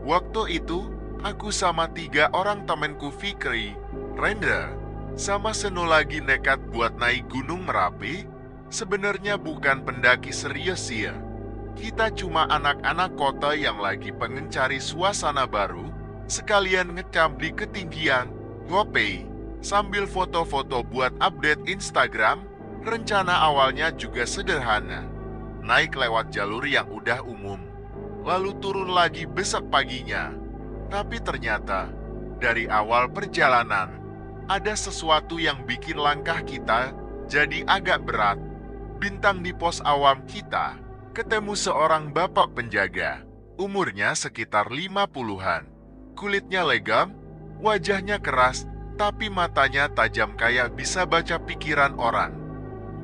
Waktu itu, aku sama 3 orang temanku Fikri, Rendra, sama Seno lagi nekat buat naik Gunung Merapi. Sebenarnya bukan pendaki serius sih ya. Kita cuma anak-anak kota yang lagi pengen cari suasana baru, sekalian ngecamp di ketinggian, ngopi, sambil foto-foto buat update Instagram. Rencana awalnya juga sederhana, naik lewat jalur yang udah umum, lalu turun lagi besok paginya. Tapi ternyata, dari awal perjalanan, ada sesuatu yang bikin langkah kita jadi agak berat. Bintang di pos awam kita ketemu seorang bapak penjaga, umurnya sekitar 50-an. Kulitnya legam, wajahnya keras, tapi matanya tajam kayak bisa baca pikiran orang.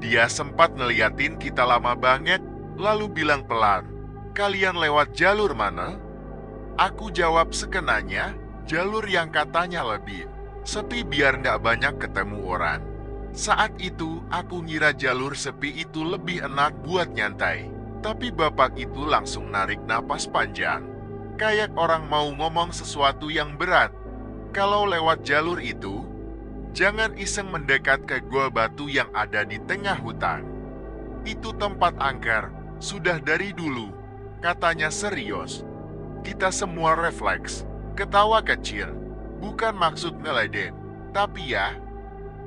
Dia sempat ngeliatin kita lama banget, lalu bilang pelan, "Kalian lewat jalur mana?" Aku jawab sekenanya, jalur yang katanya lebih sepi biar nggak banyak ketemu orang. Saat itu, aku ngira jalur sepi itu lebih enak buat nyantai. Tapi bapak itu langsung narik napas panjang, kayak orang mau ngomong sesuatu yang berat. Kalau lewat jalur itu, jangan iseng mendekat ke gua batu yang ada di tengah hutan. Itu tempat angker, sudah dari dulu, katanya serius. Kita semua refleks, ketawa kecil, bukan maksud ngeledek. Tapi ya,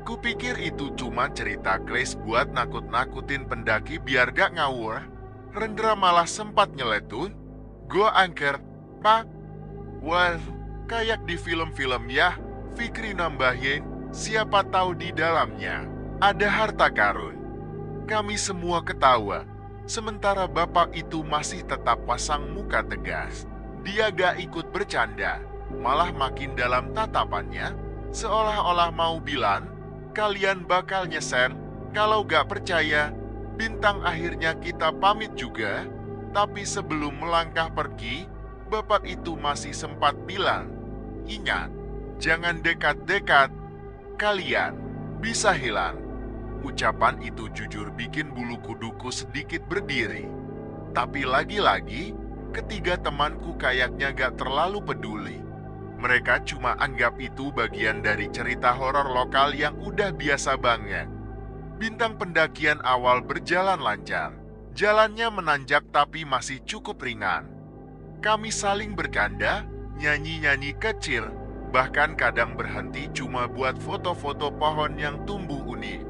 kupikir itu cuma cerita klise buat nakut-nakutin pendaki biar gak ngawur. Rendra malah sempat nyeletun, "Gua angker, Pak." Wah, kayak di film-film ya, Fikri nambahin, "Siapa tahu di dalamnya ada harta karun." Kami semua ketawa, sementara bapak itu masih tetap pasang muka tegas. Dia gak ikut bercanda, malah makin dalam tatapannya, seolah-olah mau bilang, "Kalian bakal nyesel kalau gak percaya." Bintang akhirnya kita pamit juga, tapi sebelum melangkah pergi, bapak itu masih sempat bilang, "Ingat, jangan dekat-dekat, kalian bisa hilang." Ucapan itu jujur bikin bulu kuduku sedikit berdiri. Tapi lagi-lagi, ketiga temanku kayaknya gak terlalu peduli. Mereka cuma anggap itu bagian dari cerita horor lokal yang udah biasa banget. Bintang pendakian awal berjalan lancar. Jalannya menanjak tapi masih cukup ringan. Kami saling bercanda, nyanyi-nyanyi kecil, bahkan kadang berhenti cuma buat foto-foto pohon yang tumbuh unik.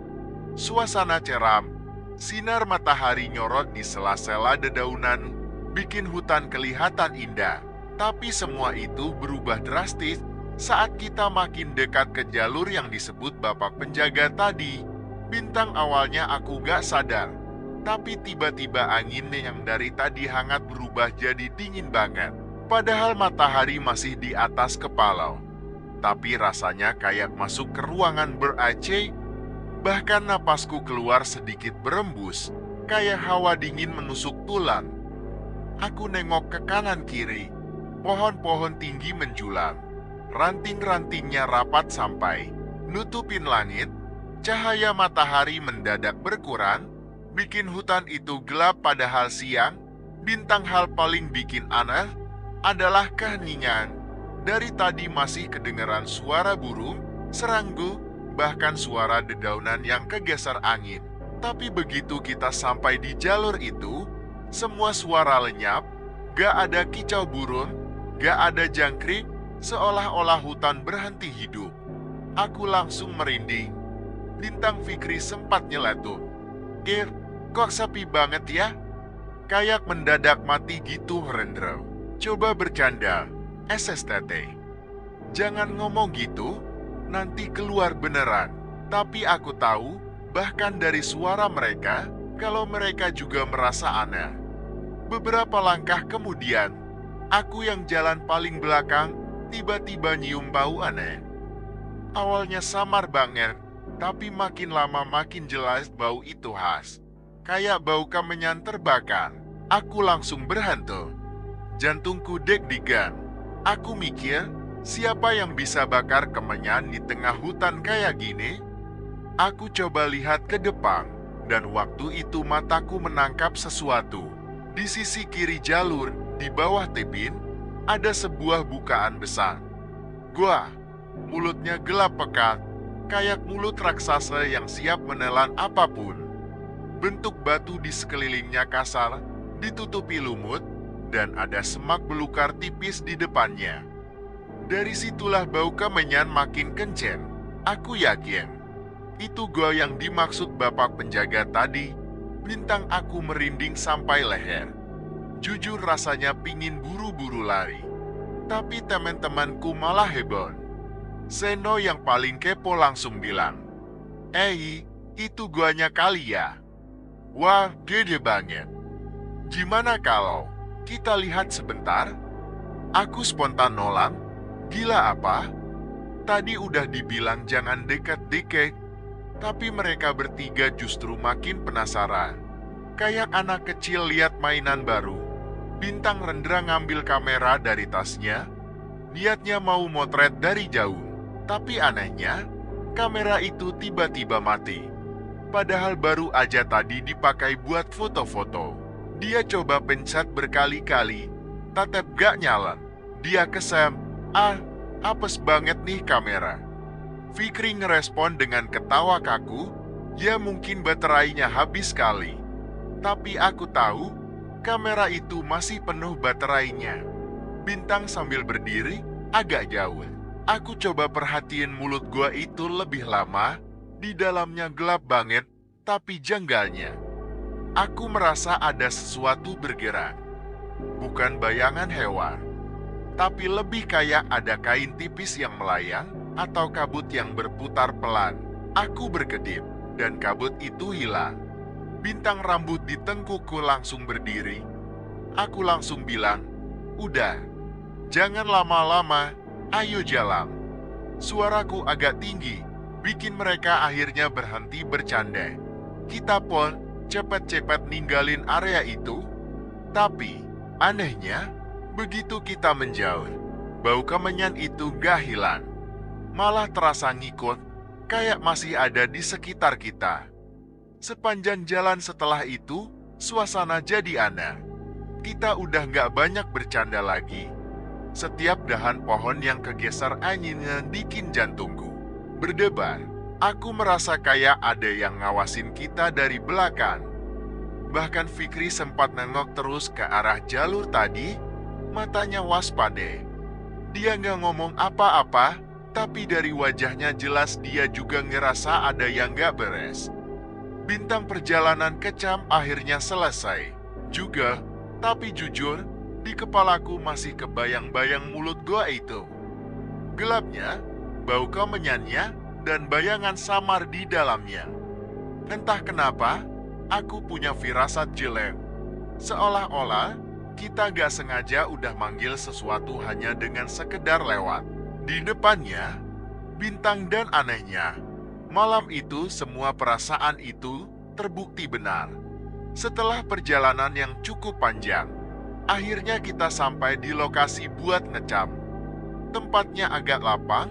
Suasana ceram, sinar matahari nyorot di sela-sela dedaunan, bikin hutan kelihatan indah. Tapi semua itu berubah drastis saat kita makin dekat ke jalur yang disebut bapak penjaga tadi. Bintang awalnya aku gak sadar, tapi tiba-tiba angin yang dari tadi hangat berubah jadi dingin banget. Padahal matahari masih di atas kepala. Tapi rasanya kayak masuk ke ruangan ber-AC. Bahkan napasku keluar sedikit berembus, kayak hawa dingin menusuk tulang. Aku nengok ke kanan kiri. Pohon-pohon tinggi menjulang. Ranting-rantingnya rapat sampai nutupin langit. Cahaya matahari mendadak berkurang, bikin hutan itu gelap padahal siang. Bintang hal paling bikin aneh adalah keheningan. Dari tadi masih kedengaran suara burung, serangga, bahkan suara dedaunan yang kegeser angin. Tapi begitu kita sampai di jalur itu, semua suara lenyap, gak ada kicau burung, gak ada jangkrik, seolah-olah hutan berhenti hidup. Aku langsung merinding. Bintang Fikri sempat nyeletuk, "Kir, kok sepi banget ya?" Kayak mendadak mati gitu, Rendra. Coba bercanda, SSTT. Jangan ngomong gitu, nanti keluar beneran. Tapi aku tahu, bahkan dari suara mereka, kalau mereka juga merasa aneh. Beberapa langkah kemudian, aku yang jalan paling belakang, tiba-tiba nyium bau aneh. Awalnya samar banget, tapi makin lama makin jelas bau itu khas. Kayak bau kemenyan terbakar. Aku langsung berhenti. Jantungku deg-degan. Aku mikir, siapa yang bisa bakar kemenyan di tengah hutan kayak gini? Aku coba lihat ke depan, dan waktu itu mataku menangkap sesuatu. Di sisi kiri jalur, di bawah tebing, ada sebuah bukaan besar. Gua, mulutnya gelap pekat, kayak mulut raksasa yang siap menelan apapun. Bentuk batu di sekelilingnya kasar, ditutupi lumut, dan ada semak belukar tipis di depannya. Dari situlah bau kemenyan makin kenceng. Aku yakin, itu gua yang dimaksud bapak penjaga tadi. Bintang aku merinding sampai leher. Jujur rasanya pingin buru-buru lari. Tapi teman-temanku malah heboh. Seno yang paling kepo langsung bilang, itu guanya kali ya? Wah, gede banget. Gimana kalau kita lihat sebentar? Aku spontan nolak. Gila apa? Tadi udah dibilang jangan dekat-dekat. Tapi mereka bertiga justru makin penasaran. Kayak anak kecil lihat mainan baru. Bintang Rendra ngambil kamera dari tasnya. Niatnya mau motret dari jauh. Tapi anehnya, kamera itu tiba-tiba mati. Padahal baru aja tadi dipakai buat foto-foto. Dia coba pencet berkali-kali, tetep gak nyala. Dia kesem, apes banget nih kamera. Fikri ngerespon dengan ketawa kaku, ya mungkin baterainya habis kali. Tapi aku tahu, kamera itu masih penuh baterainya. Bintang sambil berdiri, agak jauh. Aku coba perhatiin mulut gua itu lebih lama, di dalamnya gelap banget, tapi janggalnya. Aku merasa ada sesuatu bergerak. Bukan bayangan hewan, tapi lebih kayak ada kain tipis yang melayang atau kabut yang berputar pelan. Aku berkedip, dan kabut itu hilang. Bintang rambut di tengkukku langsung berdiri. Aku langsung bilang, udah, jangan lama-lama, ayo jalan. Suaraku agak tinggi, bikin mereka akhirnya berhenti bercanda. Kita pun cepat-cepat ninggalin area itu. Tapi, anehnya, begitu kita menjauh, bau kemenyan itu gak hilang. Malah terasa ngikut, kayak masih ada di sekitar kita. Sepanjang jalan setelah itu, suasana jadi aneh. Kita udah gak banyak bercanda lagi. Setiap dahan pohon yang kegeser anginnya bikin jantungku berdebar. Aku merasa kayak ada yang ngawasin kita dari belakang. Bahkan Fikri sempat nengok terus ke arah jalur tadi, matanya waspada. Dia gak ngomong apa-apa, tapi dari wajahnya jelas dia juga ngerasa ada yang gak beres. Bintang perjalanan kecam akhirnya selesai juga, tapi jujur, di kepalaku masih kebayang-bayang mulut gua itu. Gelapnya, bau kemenyannya, dan bayangan samar di dalamnya. Entah kenapa, aku punya firasat jelek. Seolah-olah, kita gak sengaja udah manggil sesuatu hanya dengan sekedar lewat. Di depannya, Bintang dan anehnya, malam itu semua perasaan itu terbukti benar. Setelah perjalanan yang cukup panjang, akhirnya kita sampai di lokasi buat ngecam. Tempatnya agak lapang,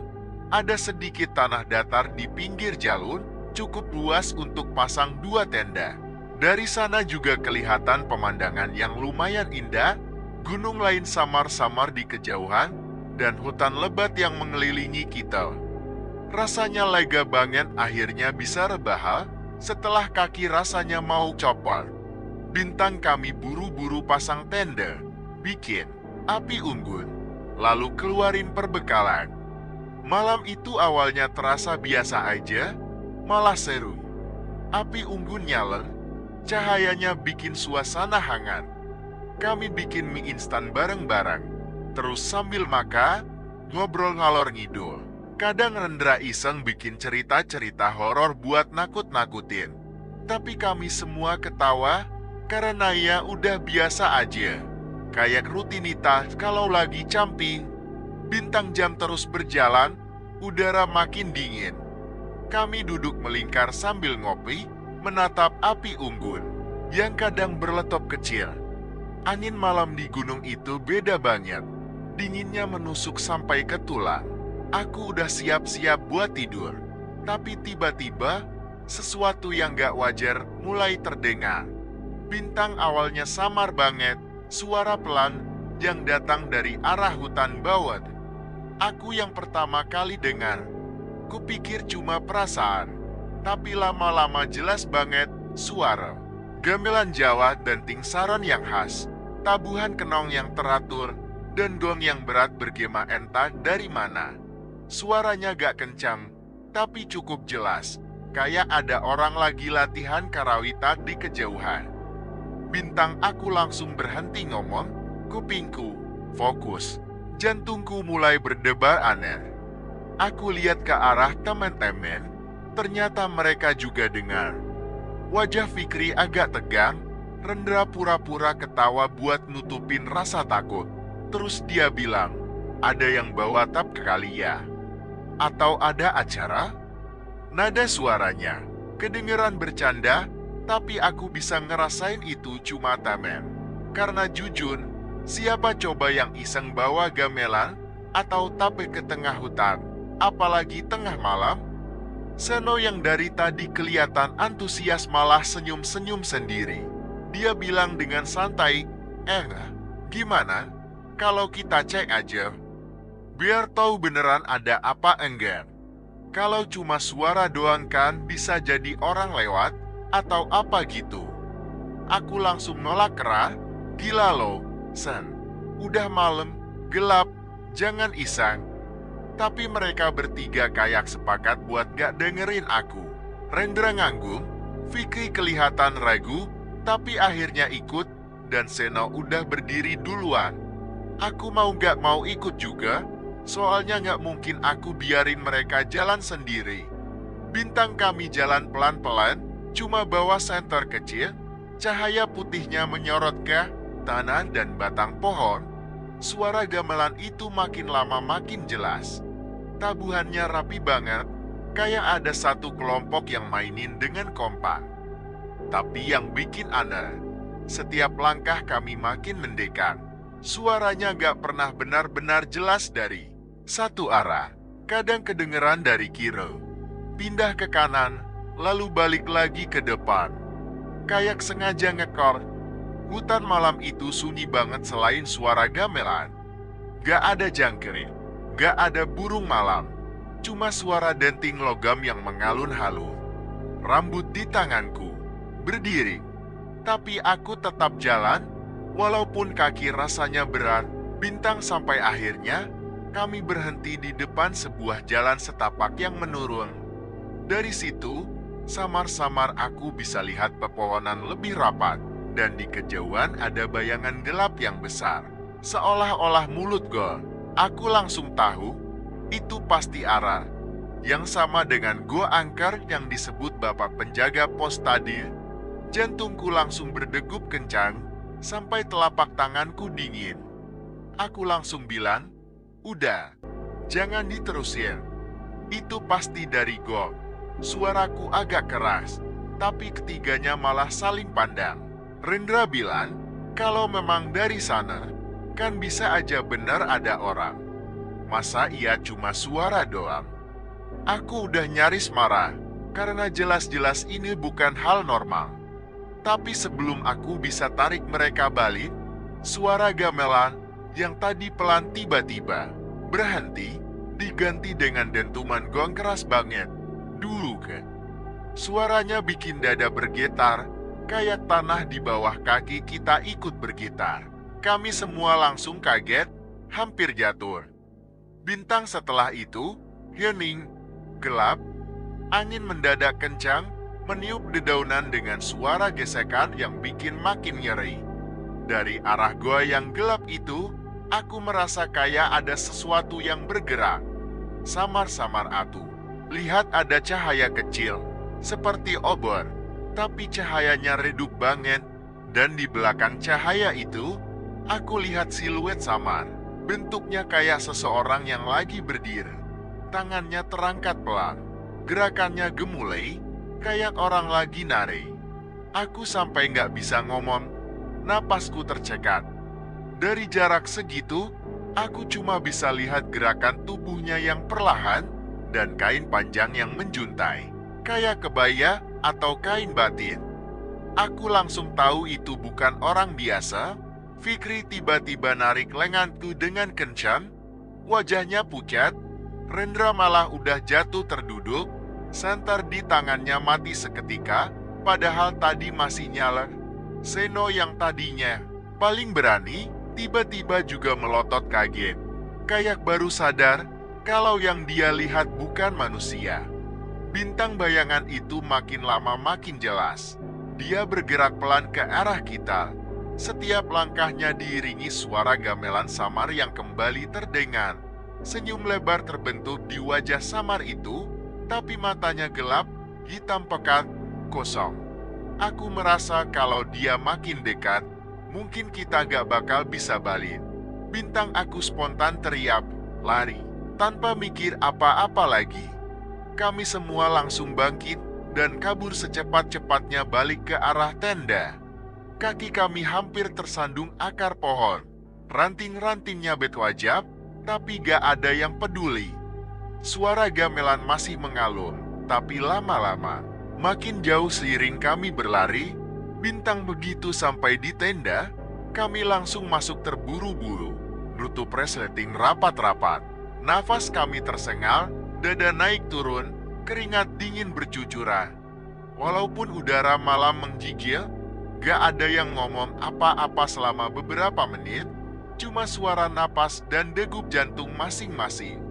ada sedikit tanah datar di pinggir jalur, cukup luas untuk pasang 2 tenda. Dari sana juga kelihatan pemandangan yang lumayan indah, gunung lain samar-samar di kejauhan, dan hutan lebat yang mengelilingi kita. Rasanya lega banget akhirnya bisa rebahan, setelah kaki rasanya mau copot. Bintang kami buru-buru pasang tenda, bikin api unggun, lalu keluarin perbekalan. Malam itu awalnya terasa biasa aja, malah seru. Api unggun nyala, cahayanya bikin suasana hangat. Kami bikin mie instan bareng-bareng, terus sambil makan, ngobrol ngalor ngidul. Kadang Rendra iseng bikin cerita-cerita horor buat nakut-nakutin. Tapi kami semua ketawa karena ya udah biasa aja. Kayak rutinitas kalau lagi camping. Bintang jam terus berjalan, udara makin dingin. Kami duduk melingkar sambil ngopi, menatap api unggun yang kadang berletop kecil. Angin malam di gunung itu beda banget. Dinginnya menusuk sampai ke tulang. Aku udah siap-siap buat tidur. Tapi tiba-tiba, sesuatu yang gak wajar mulai terdengar. Bintang awalnya samar banget, suara pelan, yang datang dari arah hutan bawah. Aku yang pertama kali dengar. Kupikir cuma perasaan, tapi lama-lama jelas banget suara. Gamelan Jawa dan tingsaran yang khas, tabuhan kenong yang teratur, dan gong yang berat bergema entah dari mana. Suaranya gak kencang, tapi cukup jelas, kayak ada orang lagi latihan karawita di kejauhan. Bintang aku langsung berhenti ngomong, kupingku fokus, jantungku mulai berdebar aneh. Aku lihat ke arah teman-teman, ternyata mereka juga dengar. Wajah Fikri agak tegang, Rendra pura-pura ketawa buat nutupin rasa takut. Terus dia bilang, ada yang bawa tap kali ya? Atau ada acara? Nada suaranya kedengeran bercanda, tapi aku bisa ngerasain itu cuma temen. Karena jujur, siapa coba yang iseng bawa gamelan atau tape ke tengah hutan, apalagi tengah malam? Seno yang dari tadi kelihatan antusias malah senyum-senyum sendiri. Dia bilang dengan santai, gimana kalau kita cek aja? Biar tahu beneran ada apa enggak. Kalau cuma suara doang kan bisa jadi orang lewat atau apa gitu. Aku langsung nolak keras, gila lo, Sen. Udah malam, gelap, jangan iseng. Tapi mereka bertiga kayak sepakat buat gak dengerin aku. Rendra nganggung, Fikri kelihatan ragu, tapi akhirnya ikut, dan Seno udah berdiri duluan. Aku mau gak mau ikut juga, soalnya gak mungkin aku biarin mereka jalan sendiri. Bintang kami jalan pelan-pelan, cuma bawa senter kecil, cahaya putihnya menyorot ke tanah dan batang pohon. Suara gamelan itu makin lama makin jelas. Tabuhannya rapi banget, kayak ada satu kelompok yang mainin dengan kompak. Tapi yang bikin aneh, setiap langkah kami makin mendekat. Suaranya gak pernah benar-benar jelas dari satu arah, kadang kedengeran dari kiri, pindah ke kanan, lalu balik lagi ke depan. Kayak sengaja ngekor. Hutan malam itu sunyi banget selain suara gamelan. Gak ada jangkrik, gak ada burung malam, cuma suara denting logam yang mengalun halus. Rambut di tanganku berdiri, tapi aku tetap jalan, walaupun kaki rasanya berat. Bintang sampai akhirnya kami berhenti di depan sebuah jalan setapak yang menurun. Dari situ, samar-samar aku bisa lihat pepohonan lebih rapat, dan di kejauhan ada bayangan gelap yang besar, seolah-olah mulut gol. Aku langsung tahu, itu pasti arah yang sama dengan gua angker yang disebut bapak penjaga pos tadi. Jantungku langsung berdegup kencang, sampai telapak tanganku dingin. Aku langsung bilang, udah, jangan diterusin. Itu pasti dari gol. Suaraku agak keras, tapi ketiganya malah saling pandang. Rendra bilang, kalau memang dari sana, kan bisa aja benar ada orang. Masa iya cuma suara doang? Aku udah nyaris marah, karena jelas-jelas ini bukan hal normal. Tapi sebelum aku bisa tarik mereka balik, suara gamelan yang tadi pelan tiba-tiba berhenti, diganti dengan dentuman gong keras banget. Dulu kan, suaranya bikin dada bergetar, kayak tanah di bawah kaki kita ikut bergetar. Kami semua langsung kaget, hampir jatuh. Bintang setelah itu, hening, gelap, angin mendadak kencang, meniup dedaunan dengan suara gesekan yang bikin makin nyeri. Dari arah gua yang gelap itu, aku merasa kayak ada sesuatu yang bergerak. Samar-samar aku lihat ada cahaya kecil, seperti obor, tapi cahayanya redup banget, dan di belakang cahaya itu, aku lihat siluet samar, bentuknya kayak seseorang yang lagi berdiri. Tangannya terangkat pelan, gerakannya gemulai, kayak orang lagi nari. Aku sampai nggak bisa ngomong, napasku tercekat. Dari jarak segitu, aku cuma bisa lihat gerakan tubuhnya yang perlahan, dan kain panjang yang menjuntai, kayak kebaya atau kain batin. Aku langsung tahu itu bukan orang biasa. Fikri tiba-tiba narik lenganku dengan kencang. Wajahnya pucat. Rendra malah udah jatuh terduduk. Senter di tangannya mati seketika, padahal tadi masih nyala. Seno yang tadinya paling berani, tiba-tiba juga melotot kaget. Kayak baru sadar kalau yang dia lihat bukan manusia. Bintang bayangan itu makin lama makin jelas. Dia bergerak pelan ke arah kita. Setiap langkahnya diiringi suara gamelan samar yang kembali terdengar. Senyum lebar terbentuk di wajah samar itu, tapi matanya gelap, hitam pekat, kosong. Aku merasa kalau dia makin dekat, mungkin kita gak bakal bisa balik. Bintang aku spontan teriak, lari, tanpa mikir apa-apa lagi. Kami semua langsung bangkit dan kabur secepat-cepatnya balik ke arah tenda. Kaki kami hampir tersandung akar pohon. Ranting-rantingnya berwajab, tapi gak ada yang peduli. Suara gamelan masih mengalun, tapi lama-lama makin jauh seiring kami berlari. Bintang begitu sampai di tenda, kami langsung masuk terburu-buru. Nutup resleting rapat-rapat. Nafas kami tersengal, dada naik turun, keringat dingin bercucuran. Walaupun udara malam menggigil, gak ada yang ngomong apa-apa selama beberapa menit, cuma suara napas dan degup jantung masing-masing.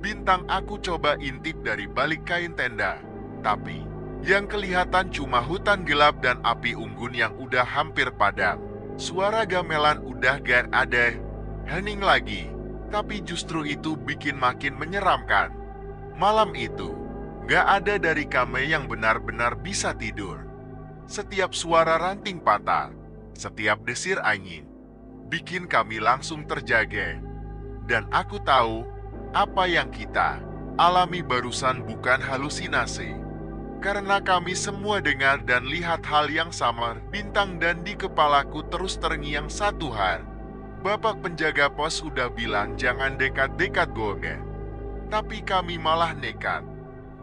Bintang aku coba intip dari balik kain tenda, tapi yang kelihatan cuma hutan gelap dan api unggun yang udah hampir padam. Suara gamelan udah gak ada, hening lagi, tapi justru itu bikin makin menyeramkan. Malam itu, gak ada dari kami yang benar-benar bisa tidur. Setiap suara ranting patah, setiap desir angin, bikin kami langsung terjaga. Dan aku tahu, apa yang kita alami barusan bukan halusinasi. Karena kami semua dengar dan lihat hal yang sama. Bintang dan di kepalaku terus terngiang satu hal. Bapak penjaga pos udah bilang jangan dekat-dekat goga. Tapi kami malah nekat.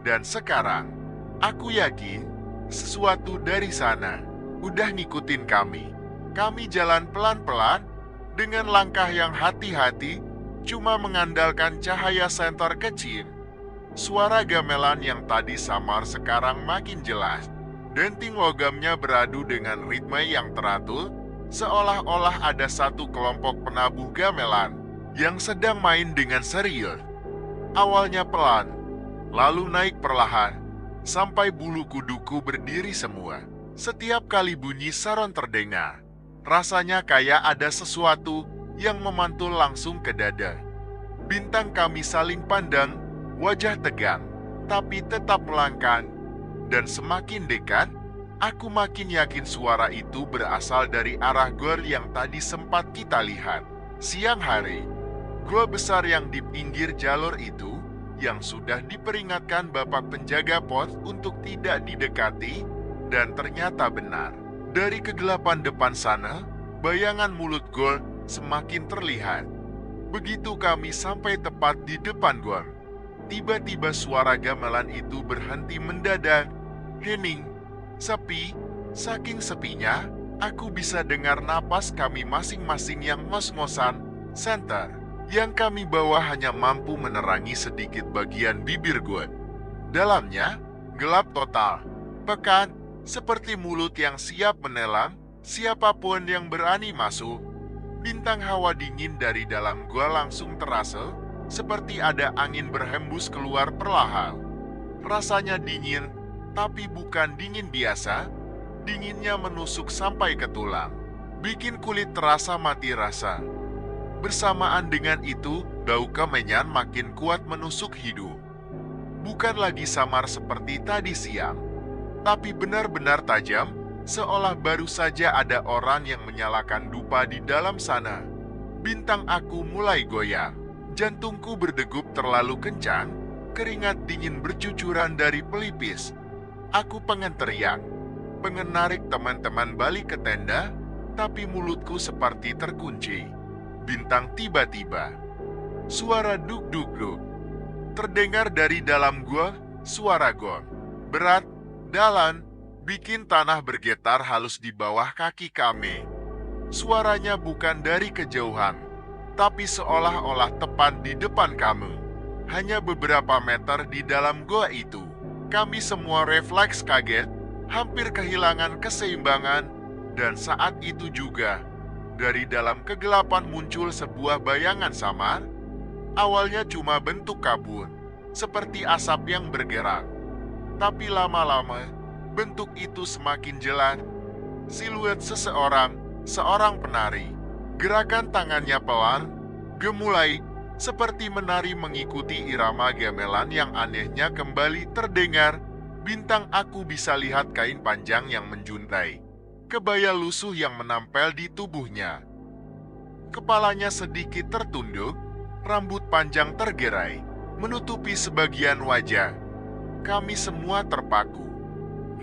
Dan sekarang, aku yakin sesuatu dari sana udah ngikutin kami. Kami jalan pelan-pelan dengan langkah yang hati-hati, cuma mengandalkan cahaya senter kecil. Suara gamelan yang tadi samar sekarang makin jelas. Denting logamnya beradu dengan ritme yang teratur, seolah-olah ada satu kelompok penabuh gamelan yang sedang main dengan serius. Awalnya pelan, lalu naik perlahan, sampai bulu kuduku berdiri semua. Setiap kali bunyi saron terdengar, rasanya kayak ada sesuatu yang memantul langsung ke dada. Bintang kami saling pandang, wajah tegang, tapi tetap melangkah. Dan semakin dekat, aku makin yakin suara itu berasal dari arah gor yang tadi sempat kita lihat. Siang hari, gua besar yang di pinggir jalur itu, yang sudah diperingatkan bapak penjaga pos untuk tidak didekati, dan ternyata benar. Dari kegelapan depan sana, bayangan mulut gor semakin terlihat. Begitu kami sampai tepat di depan gor, tiba-tiba suara gamelan itu berhenti mendadak, hening, sepi. Saking sepinya, aku bisa dengar napas kami masing-masing yang ngos-ngosan. Senter yang kami bawa hanya mampu menerangi sedikit bagian bibir gue. Dalamnya, gelap total, pekat, seperti mulut yang siap menelan siapapun yang berani masuk. Bintang hawa dingin dari dalam gua langsung terasa, seperti ada angin berhembus keluar perlahan. Rasanya dingin, tapi bukan dingin biasa. Dinginnya menusuk sampai ke tulang, bikin kulit terasa mati rasa. Bersamaan dengan itu, bau kemenyan makin kuat menusuk hidung. Bukan lagi samar seperti tadi siang, tapi benar-benar tajam, seolah baru saja ada orang yang menyalakan dupa di dalam sana. Bintang aku mulai goyang. Jantungku berdegup terlalu kencang, keringat dingin bercucuran dari pelipis. Aku pengen teriak, pengen narik teman-teman balik ke tenda, tapi mulutku seperti terkunci. Bintang tiba-tiba, suara duk-duk-duk terdengar dari dalam gua, suara gong berat, dalam, bikin tanah bergetar halus di bawah kaki kami. Suaranya bukan dari kejauhan, tapi seolah-olah tepat di depan kami. Hanya beberapa meter di dalam goa itu, kami semua refleks kaget, hampir kehilangan keseimbangan, dan saat itu juga, dari dalam kegelapan muncul sebuah bayangan samar. Awalnya cuma bentuk kabut, seperti asap yang bergerak. Tapi lama-lama, bentuk itu semakin jelas. Siluet seorang penari. Gerakan tangannya pelan, gemulai, seperti menari mengikuti irama gamelan yang anehnya kembali terdengar. Bintang, aku bisa lihat kain panjang yang menjuntai, kebaya lusuh yang menempel di tubuhnya. Kepalanya sedikit tertunduk, rambut panjang tergerai, menutupi sebagian wajah. Kami semua terpaku.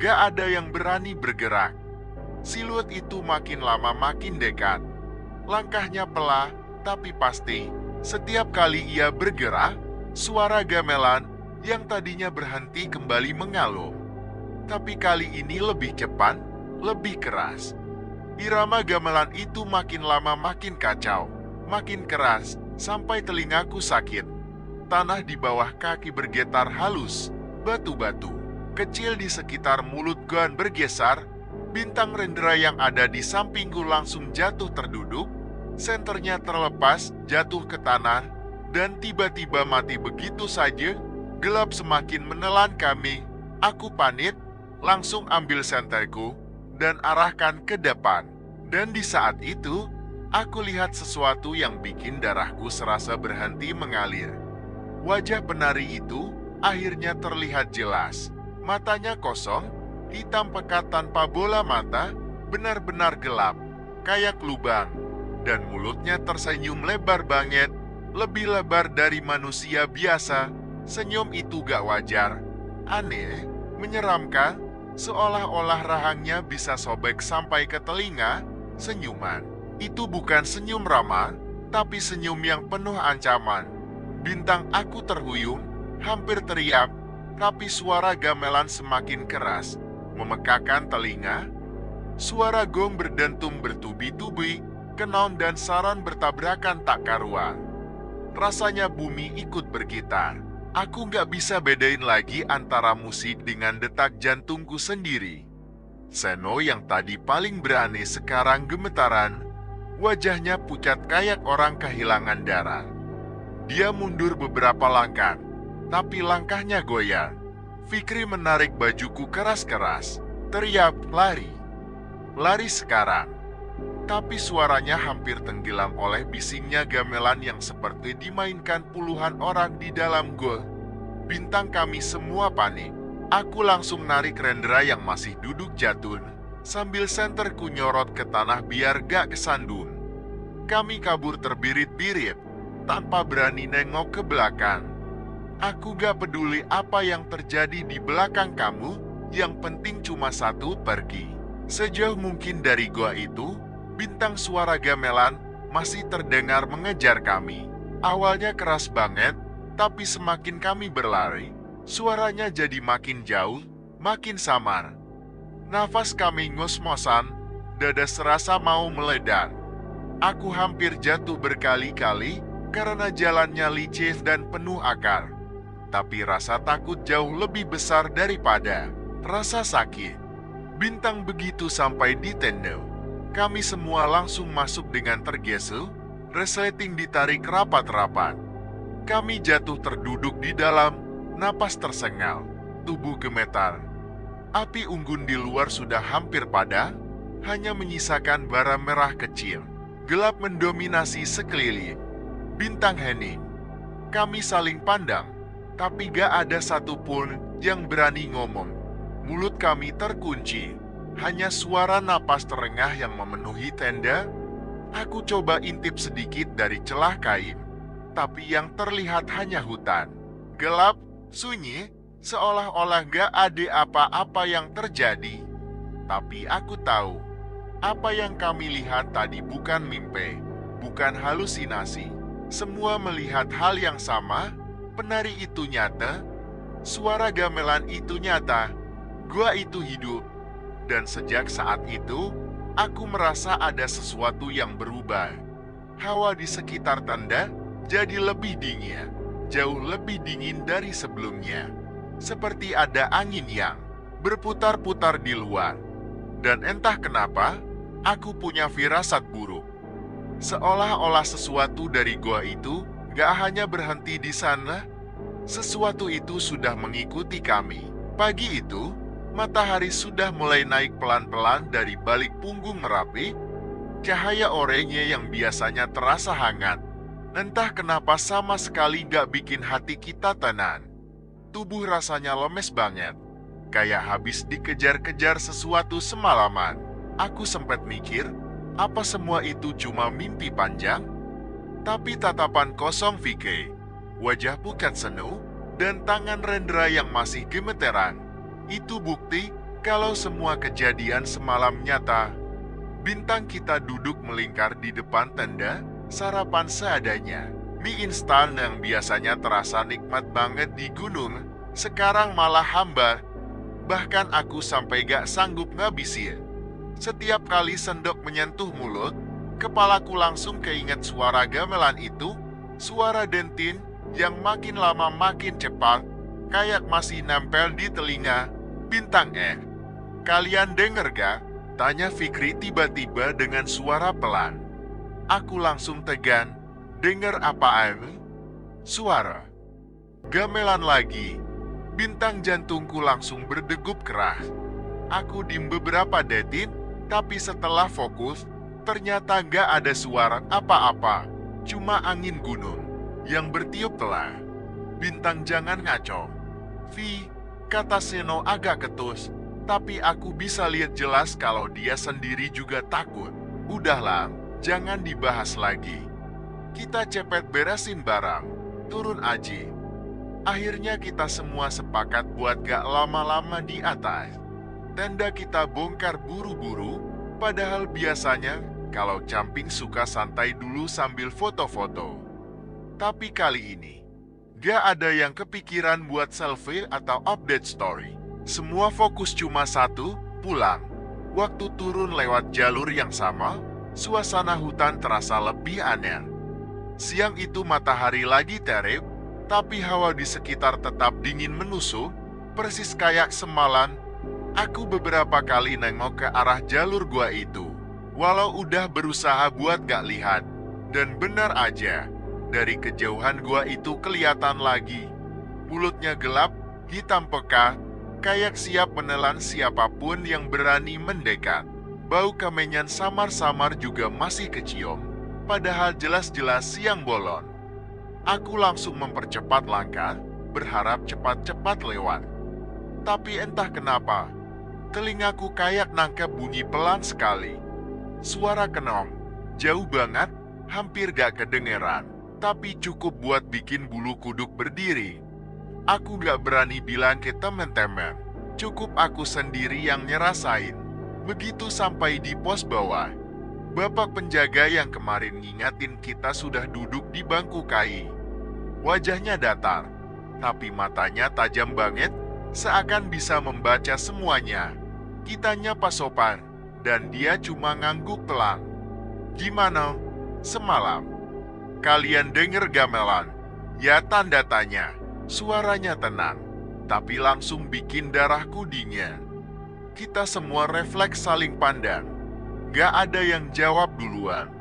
Gak ada yang berani bergerak. Siluet itu makin lama makin dekat. Langkahnya pelan, tapi pasti. Setiap kali ia bergerak, suara gamelan yang tadinya berhenti kembali mengalun. Tapi kali ini lebih cepat, lebih keras. Irama gamelan itu makin lama makin kacau, makin keras, sampai telingaku sakit. Tanah di bawah kaki bergetar halus, batu-batu kecil di sekitar mulut Gon bergeser. Bintang Rendra yang ada di sampingku langsung jatuh terduduk, senternya terlepas, jatuh ke tanah, dan tiba-tiba mati begitu saja. Gelap semakin menelan kami. Aku panik, langsung ambil senterku, dan arahkan ke depan. Dan di saat itu, aku lihat sesuatu yang bikin darahku serasa berhenti mengalir. Wajah penari itu akhirnya terlihat jelas. Matanya kosong, hitam pekat tanpa bola mata, benar-benar gelap, kayak lubang. Dan mulutnya tersenyum lebar banget, lebih lebar dari manusia biasa. Senyum itu gak wajar, aneh, menyeramkan, seolah-olah rahangnya bisa sobek sampai ke telinga. Senyuman itu bukan senyum ramah, tapi senyum yang penuh ancaman. Bintang, aku terhuyung, hampir teriak, tapi suara gamelan semakin keras, memekakan telinga. Suara gong berdentum bertubi-tubi, kenon dan saran bertabrakan tak karuan. Rasanya bumi ikut bergetar. Aku gak bisa bedain lagi antara musik dengan detak jantungku sendiri. Seno yang tadi paling berani sekarang gemetaran. Wajahnya pucat kayak orang kehilangan darah. Dia mundur beberapa langkah, tapi langkahnya goyah. Fikri menarik bajuku keras-keras, teriak, lari. Lari sekarang. Tapi suaranya hampir tenggelam oleh bisingnya gamelan yang seperti dimainkan puluhan orang di dalam gua. Bintang, kami semua panik. Aku langsung narik Rendra yang masih duduk jatun, sambil senterku nyorot ke tanah biar gak kesandung. Kami kabur terbirit-birit, tanpa berani nengok ke belakang. Aku gak peduli apa yang terjadi di belakang kamu, yang penting cuma satu, pergi. Sejauh mungkin dari gua itu, Bintang, suara gamelan masih terdengar mengejar kami. Awalnya keras banget, tapi semakin kami berlari, suaranya jadi makin jauh, makin samar. Nafas kami ngos-ngosan, dada serasa mau meledak. Aku hampir jatuh berkali-kali karena jalannya licin dan penuh akar. Tapi rasa takut jauh lebih besar daripada rasa sakit. Bintang, begitu sampai di tenda, kami semua langsung masuk dengan tergesa, resleting ditarik rapat-rapat. Kami jatuh terduduk di dalam, napas tersengal, tubuh gemetar. Api unggun di luar sudah hampir padam, hanya menyisakan bara merah kecil. Gelap mendominasi sekeliling. Bintang, hening. Kami saling pandang, tapi gak ada satupun yang berani ngomong. Mulut kami terkunci, hanya suara napas terengah yang memenuhi tenda. Aku coba intip sedikit dari celah kain, tapi yang terlihat hanya hutan. Gelap, sunyi, seolah-olah gak ada apa-apa yang terjadi. Tapi aku tahu, apa yang kami lihat tadi bukan mimpi, bukan halusinasi. Semua melihat hal yang sama. Penari itu nyata, suara gamelan itu nyata, gua itu hidup. Dan sejak saat itu, aku merasa ada sesuatu yang berubah. Hawa di sekitar tenda jadi lebih dingin, jauh lebih dingin dari sebelumnya. Seperti ada angin yang berputar-putar di luar. Dan entah kenapa, aku punya firasat buruk. Seolah-olah sesuatu dari gua itu gak hanya berhenti di sana, sesuatu itu sudah mengikuti kami. Pagi itu, matahari sudah mulai naik pelan-pelan dari balik punggung Merapi. Cahaya oranye yang biasanya terasa hangat, entah kenapa sama sekali gak bikin hati kita tenang. Tubuh rasanya lemes banget, kayak habis dikejar-kejar sesuatu semalaman. Aku sempat mikir, apa semua itu cuma mimpi panjang? Tapi tatapan kosong Vicky, wajah pucat senu, dan tangan Rendra yang masih gemeteran, itu bukti kalau semua kejadian semalam nyata. Bintang kita duduk melingkar di depan tenda, sarapan seadanya. Mie instan yang biasanya terasa nikmat banget di gunung, sekarang malah hambar. Bahkan aku sampai gak sanggup ngabisin. Setiap kali sendok menyentuh mulut, kepalaku langsung keinget suara gamelan itu, suara dentin yang makin lama makin cepat, kayak masih nempel di telinga. Bintang, kalian denger gak? Tanya Fikri tiba-tiba dengan suara pelan. Aku langsung tegan. Dengar apa, Suara gamelan lagi. Bintang jantungku langsung berdegup keras. Aku diem beberapa detik, tapi setelah fokus, ternyata gak ada suara apa-apa. Cuma angin gunung yang bertiup telah. Bintang jangan ngaco. Vi, kata Seno agak ketus. Tapi aku bisa lihat jelas kalau dia sendiri juga takut. Udahlah, jangan dibahas lagi. Kita cepet beresin barang, turun aja. Akhirnya kita semua sepakat buat gak lama-lama di atas. Tenda kita bongkar buru-buru, padahal biasanya kalau camping suka santai dulu sambil foto-foto. Tapi kali ini, gak ada yang kepikiran buat selfie atau update story. Semua fokus cuma satu, pulang. Waktu turun lewat jalur yang sama, suasana hutan terasa lebih aneh. Siang itu matahari lagi terik, tapi hawa di sekitar tetap dingin menusuk, persis kayak semalam. Aku beberapa kali nengok ke arah jalur gua itu, walau udah berusaha buat gak lihat. Dan benar aja, dari kejauhan gua itu kelihatan lagi. Mulutnya gelap, hitam pekat, kayak siap menelan siapapun yang berani mendekat. Bau kemenyan samar-samar juga masih kecium, padahal jelas-jelas siang bolong. Aku langsung mempercepat langkah, berharap cepat-cepat lewat. Tapi entah kenapa, telingaku kayak nangkep bunyi pelan sekali. Suara kenong, jauh banget, hampir gak kedengeran, tapi cukup buat bikin bulu kuduk berdiri. Aku gak berani bilang ke teman-teman, cukup aku sendiri yang nyerasain. Begitu sampai di pos bawah, bapak penjaga yang kemarin ngingatin kita sudah duduk di bangku kayu. Wajahnya datar, tapi matanya tajam banget, seakan bisa membaca semuanya. Kita nyapa sopan, dan dia cuma ngangguk pelan. Gimana? Semalam, kalian denger gamelan? Ya, tanda tanya. Suaranya tenang, tapi langsung bikin darahku dingin. Kita semua refleks saling pandang. Gak ada yang jawab duluan.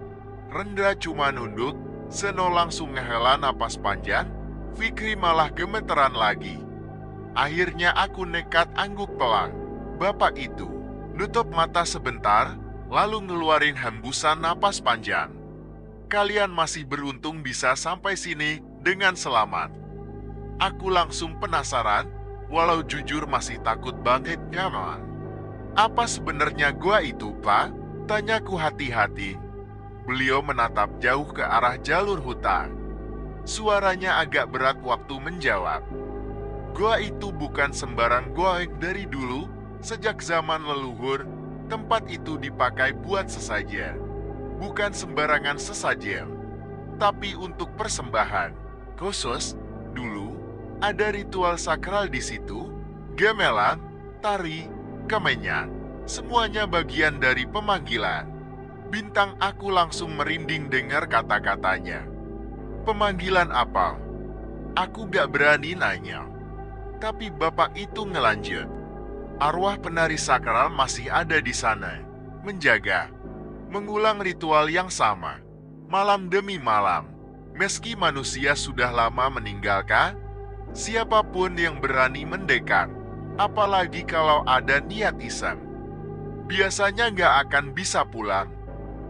Rendra cuma nunduk, Seno langsung ngehela napas panjang, Fikri malah gemeteran lagi. Akhirnya aku nekat angguk pelan. Bapak itu nutup mata sebentar, lalu ngeluarin hembusan napas panjang. Kalian masih beruntung bisa sampai sini dengan selamat. Aku langsung penasaran, walau jujur masih takut banget gamelan. Apa sebenarnya gua itu, Pak? Tanyaku hati-hati. Beliau menatap jauh ke arah jalur hutan. Suaranya agak berat waktu menjawab. Gua itu bukan sembarang gua dari dulu, sejak zaman leluhur, tempat itu dipakai buat sesajen. Bukan sembarangan sesajen, tapi untuk persembahan. Khusus, dulu, ada ritual sakral di situ, gamelan, tari, kemenyan. Semuanya bagian dari pemanggilan. Bintang aku langsung merinding dengar kata-katanya. Pemanggilan apa? Aku gak berani nanya. Tapi bapak itu ngelanjut. Arwah penari sakral masih ada di sana, menjaga, mengulang ritual yang sama, malam demi malam. Meski manusia sudah lama meninggalkan, siapapun yang berani mendekat, apalagi kalau ada niat iseng, biasanya nggak akan bisa pulang.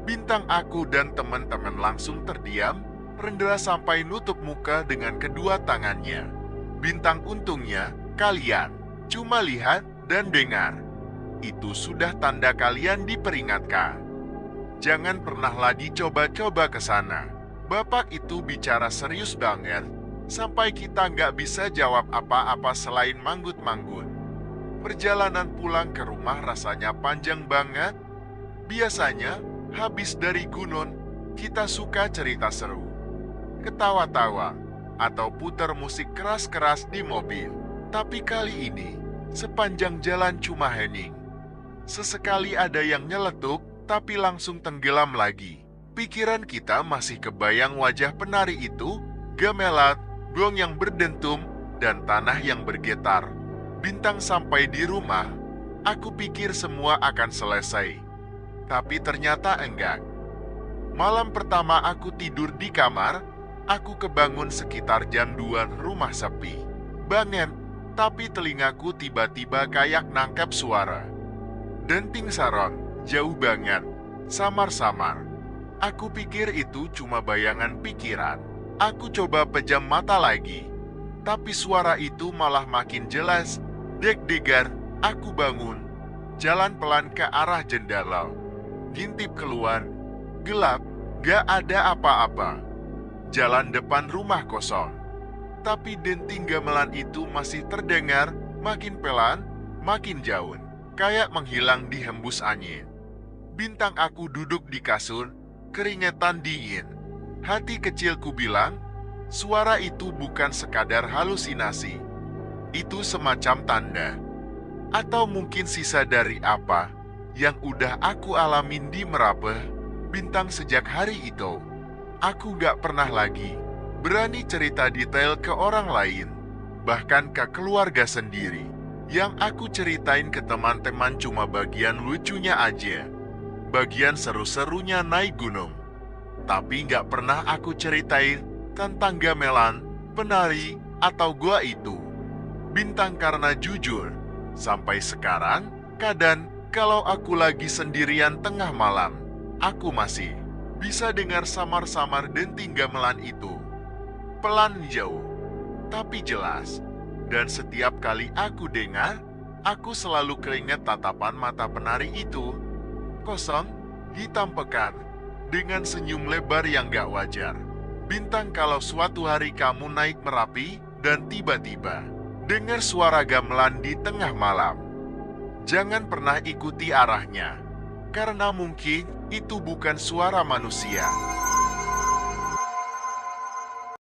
Bintang aku dan teman-teman langsung terdiam. Rendra sampai nutup muka dengan kedua tangannya. Bintang, untungnya kalian cuma lihat dan dengar. Itu sudah tanda kalian diperingatkan. Jangan pernah lagi coba-coba ke sana. Bapak itu bicara serius banget, sampai kita nggak bisa jawab apa-apa selain manggut-manggut. Perjalanan pulang ke rumah rasanya panjang banget. Biasanya, habis dari gunung, kita suka cerita seru, ketawa-tawa, atau putar musik keras-keras di mobil. Tapi kali ini, sepanjang jalan cuma hening. Sesekali ada yang nyeletuk, tapi langsung tenggelam lagi. Pikiran kita masih kebayang wajah penari itu, gamelan, gong yang berdentum, dan tanah yang bergetar. Bintang, sampai di rumah, aku pikir semua akan selesai. Tapi ternyata enggak. Malam pertama aku tidur di kamar, aku kebangun sekitar jam 2, rumah sepi. Bangun, tapi telingaku tiba-tiba kayak nangkep suara. Denting saron, jauh banget, samar-samar. Aku pikir itu cuma bayangan pikiran. Aku coba pejam mata lagi, tapi suara itu malah makin jelas. Deg-degan, aku bangun, jalan pelan ke arah jendela. Ngintip keluar, gelap, gak ada apa-apa. Jalan depan rumah kosong. Tapi denting gamelan itu masih terdengar, makin pelan, makin jauh, kayak menghilang di hembus angin. Bintang, aku duduk di kasur, keringetan dingin. Hati kecilku bilang, suara itu bukan sekadar halusinasi. Itu semacam tanda. Atau mungkin sisa dari apa yang udah aku alamin di Merape. Bintang, sejak hari itu, aku gak pernah lagi berani cerita detail ke orang lain, bahkan ke keluarga sendiri. Yang aku ceritain ke teman-teman cuma bagian lucunya aja, bagian seru-serunya naik gunung. Tapi gak pernah aku ceritain tentang gamelan, penari, atau gua itu. Bintang, karena jujur, sampai sekarang, kadang kalau aku lagi sendirian tengah malam, aku masih bisa dengar samar-samar denting gamelan itu. Pelan, jauh, tapi jelas. Dan setiap kali aku dengar, aku selalu keinget tatapan mata penari itu. Kosong, hitam pekat, dengan senyum lebar yang gak wajar. Bintang, kalau suatu hari kamu naik Merapi dan tiba-tiba dengar suara gamelan di tengah malam, jangan pernah ikuti arahnya, karena mungkin itu bukan suara manusia.